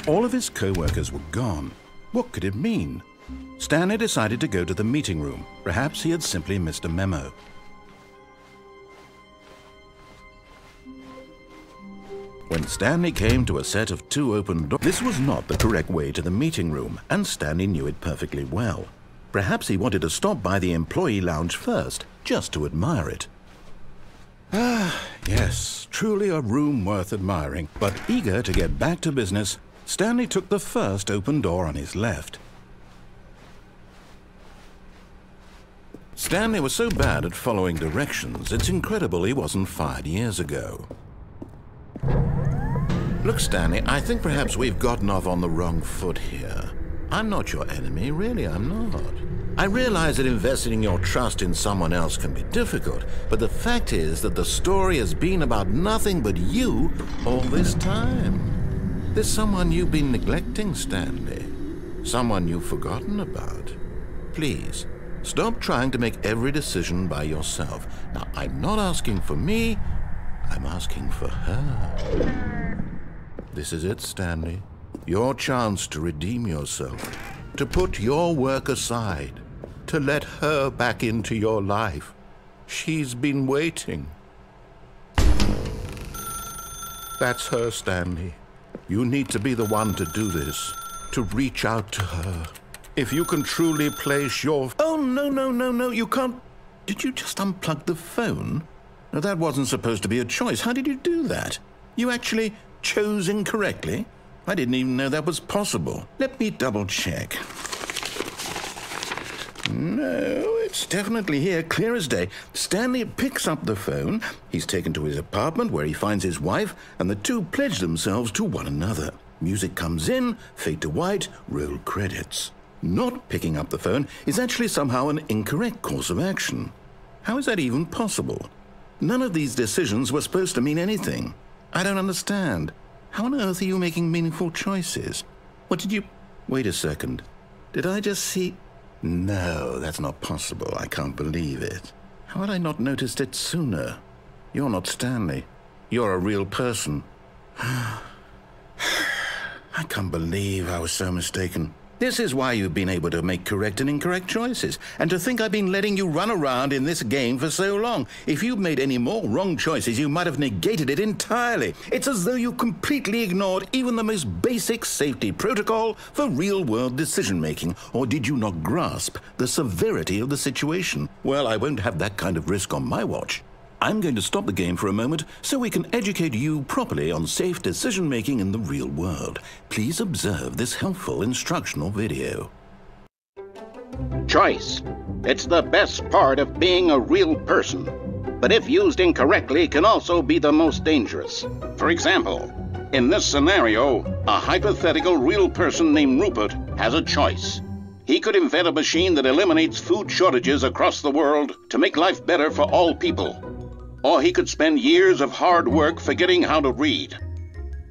All of his co-workers were gone. What could it mean? Stanley decided to go to the meeting room. Perhaps he had simply missed a memo. When Stanley came to a set of 2 open doors, this was not the correct way to the meeting room, and Stanley knew it perfectly well. Perhaps he wanted to stop by the employee lounge first, just to admire it. Ah, yes, truly a room worth admiring. But eager to get back to business, Stanley took the first open door on his left. Stanley was so bad at following directions, it's incredible he wasn't fired years ago. Look, Stanley, I think perhaps we've gotten off on the wrong foot here. I'm not your enemy, really, I'm not. I realize that investing your trust in someone else can be difficult, but the fact is that the story has been about nothing but you all this time. There's someone you've been neglecting, Stanley. Someone you've forgotten about. Please, stop trying to make every decision by yourself. Now, I'm not asking for me, I'm asking for her. This is it, Stanley. Your chance to redeem yourself, to put your work aside, to let her back into your life. She's been waiting. That's her, Stanley. You need to be the one to do this, to reach out to her. If you can truly place your... Oh, no, you can't... Did you just unplug the phone? No, that wasn't supposed to be a choice. How did you do that? You actually chose incorrectly? I didn't even know that was possible. Let me double check. No, it's definitely here, clear as day. Stanley picks up the phone. He's taken to his apartment where he finds his wife, and the two pledge themselves to one another. Music comes in, fade to white, roll credits. Not picking up the phone is actually somehow an incorrect course of action. How is that even possible? None of these decisions were supposed to mean anything. I don't understand. How on earth are you making meaningful choices? What did you... Wait a second. Did I just see... No, that's not possible. I can't believe it. How had I not noticed it sooner? You're not Stanley. You're a real person. I can't believe I was so mistaken. This is why you've been able to make correct and incorrect choices. And to think I've been letting you run around in this game for so long. If you'd made any more wrong choices, you might have negated it entirely. It's as though you completely ignored even the most basic safety protocol for real-world decision-making. Or did you not grasp the severity of the situation? Well, I won't have that kind of risk on my watch. I'm going to stop the game for a moment so we can educate you properly on safe decision-making in the real world. Please observe this helpful instructional video. Choice. It's the best part of being a real person, but if used incorrectly can also be the most dangerous. For example, in this scenario, a hypothetical real person named Rupert has a choice. He could invent a machine that eliminates food shortages across the world to make life better for all people. Or he could spend years of hard work forgetting how to read.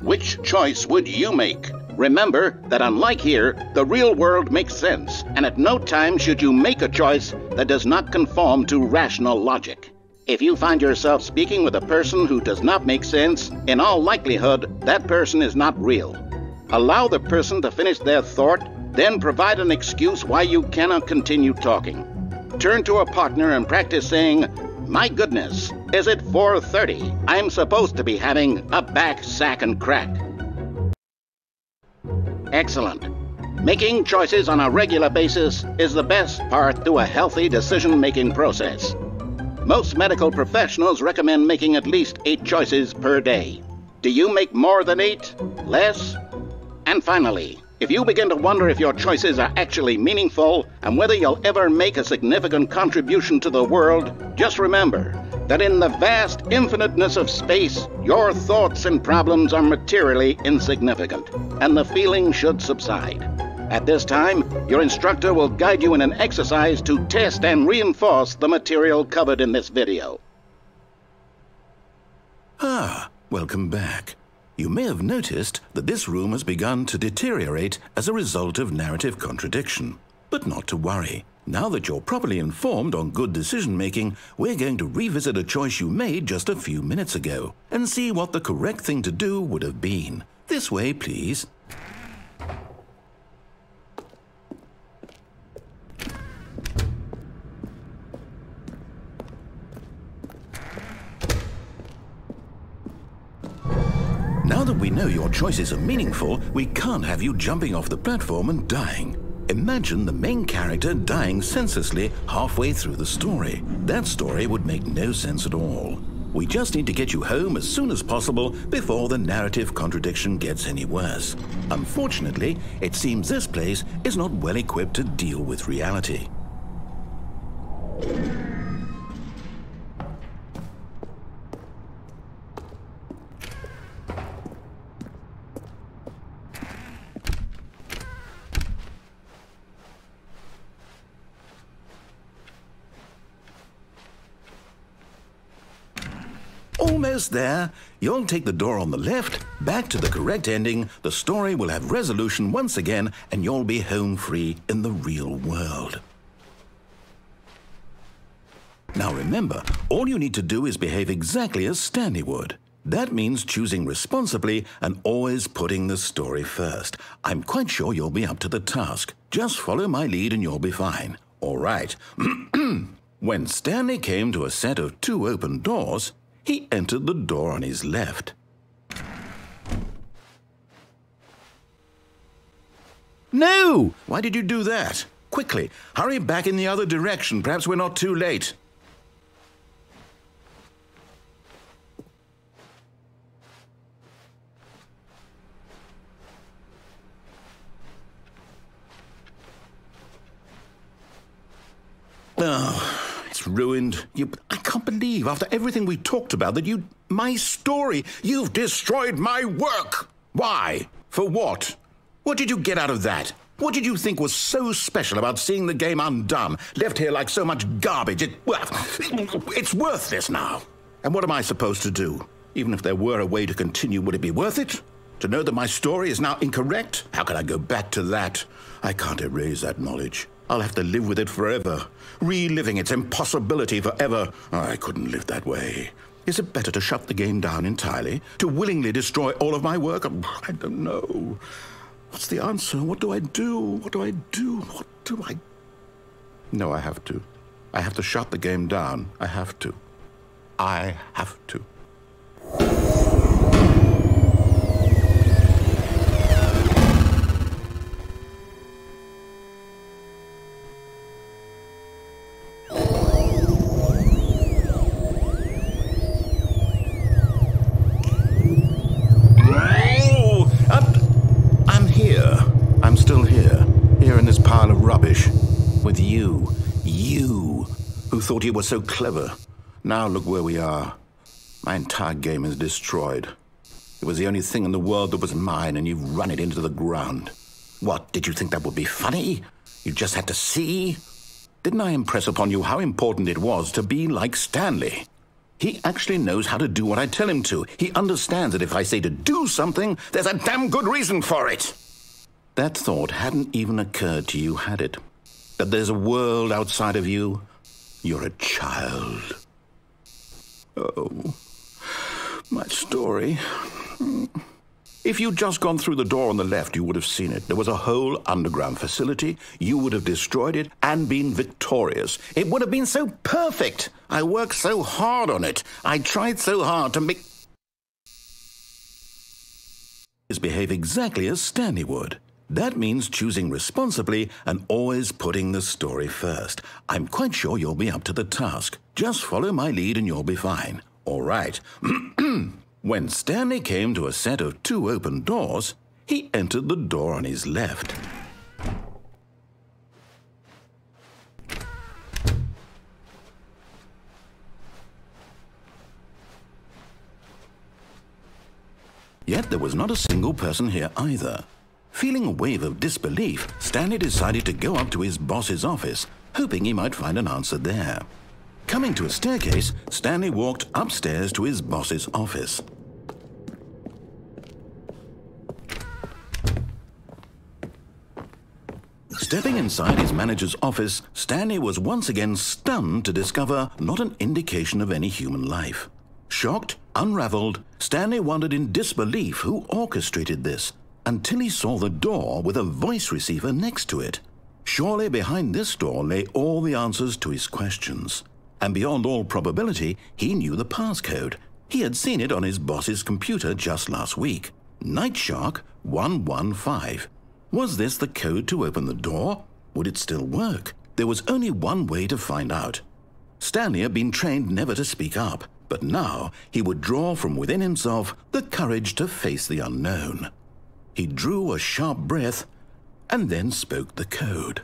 Which choice would you make? Remember that unlike here, the real world makes sense, and at no time should you make a choice that does not conform to rational logic. If you find yourself speaking with a person who does not make sense, in all likelihood, that person is not real. Allow the person to finish their thought, then provide an excuse why you cannot continue talking. Turn to a partner and practice saying, "My goodness, is it 4:30? I'm supposed to be having a back, sack, and crack." Excellent. Making choices on a regular basis is the best part to a healthy decision-making process. Most medical professionals recommend making at least 8 choices per day. Do you make more than 8? Less? And finally, if you begin to wonder if your choices are actually meaningful and whether you'll ever make a significant contribution to the world, just remember that in the vast infiniteness of space, your thoughts and problems are materially insignificant, and the feeling should subside. At this time, your instructor will guide you in an exercise to test and reinforce the material covered in this video. Welcome back. You may have noticed that this room has begun to deteriorate as a result of narrative contradiction. But not to worry. Now that you're properly informed on good decision-making, we're going to revisit a choice you made just a few minutes ago and see what the correct thing to do would have been. This way, please. that we know your choices are meaningful, we can't have you jumping off the platform and dying. Imagine the main character dying senselessly halfway through the story. That story would make no sense at all. We just need to get you home as soon as possible before the narrative contradiction gets any worse. Unfortunately, it seems this place is not well equipped to deal with reality. Almost there. You'll take the door on the left, back to the correct ending, the story will have resolution once again, and you'll be home free in the real world. Now remember, all you need to do is behave exactly as Stanley would. That means choosing responsibly and always putting the story first. I'm quite sure you'll be up to the task. Just follow my lead and you'll be fine. All right. When Stanley came to a set of 2 open doors, he entered the door on his left. No! Why did you do that? Quickly, hurry back in the other direction. Perhaps we're not too late. Oh, it's ruined. I can't believe, after everything we talked about, that my story, you've destroyed my work. Why? For what? What did you get out of that? What did you think was so special about seeing the game undone, left here like so much garbage? It's worthless now. And what am I supposed to do? Even if there were a way to continue, would it be worth it? To know that my story is now incorrect? How can I go back to that? I can't erase that knowledge. I'll have to live with it forever, reliving its impossibility forever. I couldn't live that way. Is it better to shut the game down entirely? To willingly destroy all of my work? I don't know. What's the answer? What do I do? What do I do? What do I... No, I have to. I have to shut the game down. I have to. I have to. With you who thought you were so clever. Now look where we are. My entire game is destroyed. It was the only thing in the world that was mine, and you've run it into the ground. What, did you think that would be funny? You just had to see? Didn't I impress upon you how important it was to be like Stanley? He actually knows how to do what I tell him to. He understands that if I say to do something, there's a damn good reason for it. That thought hadn't even occurred to you, had it? That there's a world outside of you? You're a child. Oh, my story. If you'd just gone through the door on the left, you would have seen it. There was a whole underground facility. You would have destroyed it and been victorious. It would have been so perfect. I worked so hard on it. I tried so hard to make... behave exactly as Stanley would. That means choosing responsibly and always putting the story first. I'm quite sure you'll be up to the task. Just follow my lead and you'll be fine. All right. When Stanley came to a set of 2 open doors, he entered the door on his left. Yet there was not a single person here either. Feeling a wave of disbelief, Stanley decided to go up to his boss's office, hoping he might find an answer there. Coming to a staircase, Stanley walked upstairs to his boss's office. Stepping inside his manager's office, Stanley was once again stunned to discover not an indication of any human life. Shocked, unraveled, Stanley wondered in disbelief who orchestrated this, until he saw the door with a voice receiver next to it. Surely behind this door lay all the answers to his questions. And beyond all probability, he knew the passcode. He had seen it on his boss's computer just last week. Night Shark 115. Was this the code to open the door? Would it still work? There was only one way to find out. Stanley had been trained never to speak up, but now he would draw from within himself the courage to face the unknown. He drew a sharp breath and then spoke the code.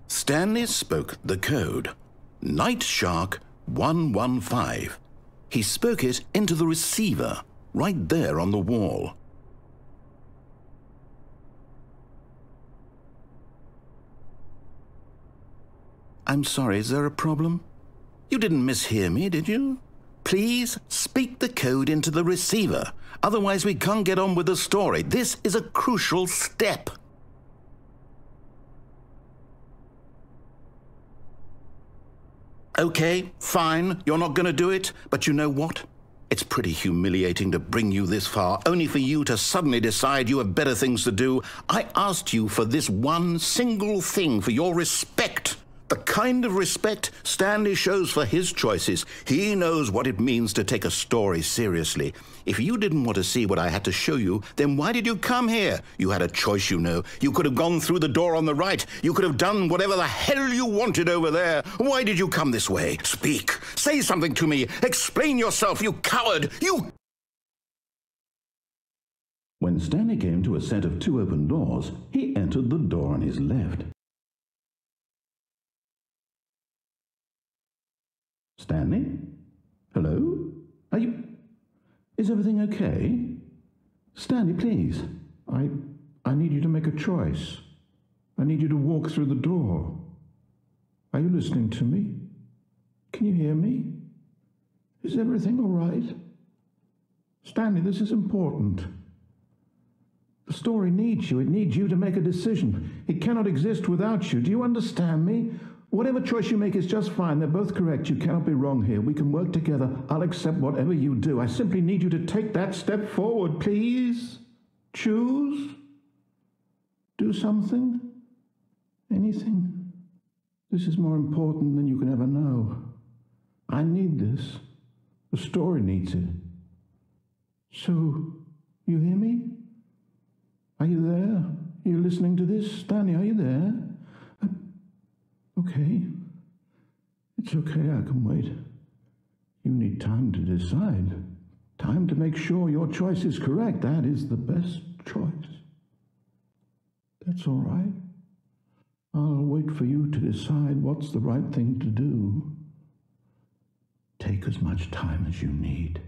Stanley spoke the code. Night Shark 115. He spoke it into the receiver, right there on the wall. I'm sorry, is there a problem? You didn't mishear me, did you? Please speak the code into the receiver. Otherwise, we can't get on with the story. This is a crucial step. Okay, fine, you're not going to do it, but you know what? It's pretty humiliating to bring you this far, only for you to suddenly decide you have better things to do. I asked you for this one single thing, for your respect. The kind of respect Stanley shows for his choices. He knows what it means to take a story seriously. If you didn't want to see what I had to show you, then why did you come here? You had a choice, you know. You could have gone through the door on the right. You could have done whatever the hell you wanted over there. Why did you come this way? Speak. Say something to me. Explain yourself, you coward. You... When Stanley came to a set of 2 open doors, he entered the door on his left. Stanley? Hello? Are you... Is everything okay? Stanley, please. I need you to make a choice. I need you to walk through the door. Are you listening to me? Can you hear me? Is everything all right? Stanley, this is important. The story needs you. It needs you to make a decision. It cannot exist without you. Do you understand me? Whatever choice you make is just fine. They're both correct. You cannot be wrong here. We can work together. I'll accept whatever you do. I simply need you to take that step forward, please. Choose. Do something. Anything. This is more important than you can ever know. I need this. The story needs it. So, you hear me? Are you there? Are you listening to this? Stanley, are you there? Okay. It's okay, I can wait. You need time to decide. Time to make sure your choice is correct. That is the best choice. That's all right. I'll wait for you to decide what's the right thing to do. Take as much time as you need.